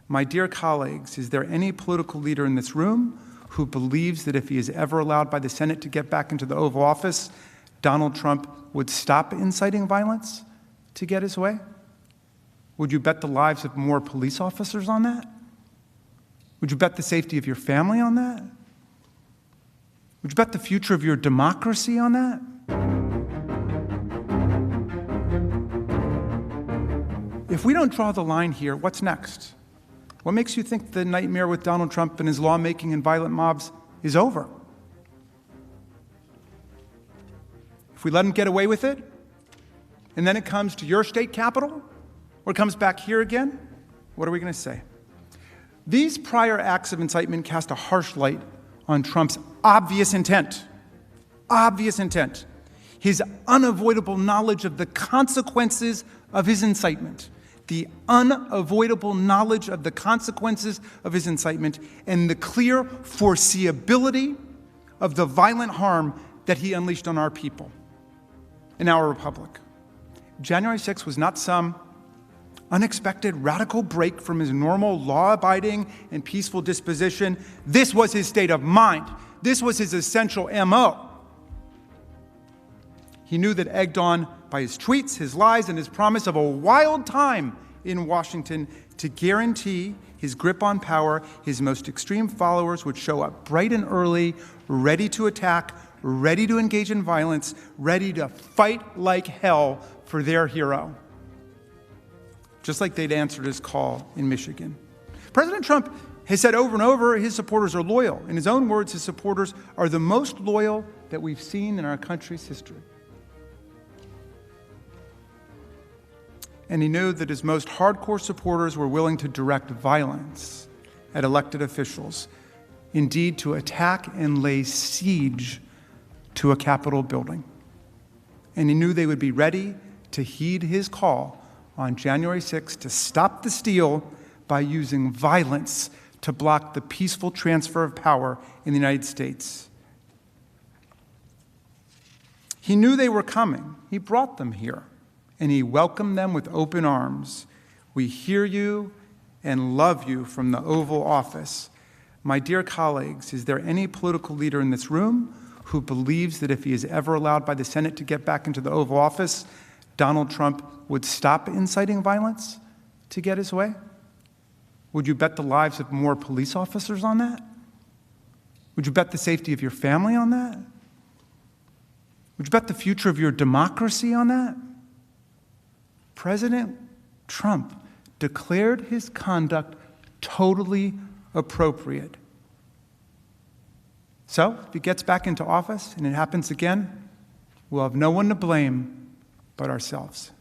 My dear colleagues, is there any political leader in this room who believes that if he is ever allowed by the Senate to get back into the Oval Office, Donald Trump would stop inciting violence to get his way? Would you bet the lives of more police officers on that? Would you bet the safety of your family on that? Would you bet the future of your democracy on that? If we don't draw the line here, what's next? What makes you think the nightmare with Donald Trump and his lawmaking and violent mobs is over? If we let him get away with it, and then it comes to your state capitol, or it comes back here again, what are we going to say? These prior acts of incitement cast a harsh light on Trump's obvious intent, his unavoidable knowledge of the consequences of his incitement, the unavoidable knowledge of the consequences of his incitement, and the clear foreseeability of the violent harm that he unleashed on our people and our republic. January 6th was not some unexpected radical break from his normal law-abiding and peaceful disposition. This was his state of mind. This was his essential MO. He knew that, egged on by his tweets, his lies, and his promise of a wild time in Washington to guarantee his grip on power, his most extreme followers would show up bright and early, ready to attack, ready to engage in violence, ready to fight like hell for their hero. Just like they'd answered his call in Michigan. President Trump has said over and over his supporters are loyal. In his own words, his supporters are the most loyal that we've seen in our country's history. And he knew that his most hardcore supporters were willing to direct violence at elected officials, indeed to attack and lay siege to a Capitol building. And he knew they would be ready to heed his call on January 6th to stop the steal by using violence to block the peaceful transfer of power in the United States. He knew they were coming. He brought them here, and he welcomed them with open arms. We hear you and love you from the Oval Office. My dear colleagues, is there any political leader in this room who believes that if he is ever allowed by the Senate to get back into the Oval Office, Donald Trump would stop inciting violence to get his way? Would you bet the lives of more police officers on that? Would you bet the safety of your family on that? Would you bet the future of your democracy on that? President Trump declared his conduct totally appropriate. So, if he gets back into office and it happens again, we'll have no one to blame but ourselves.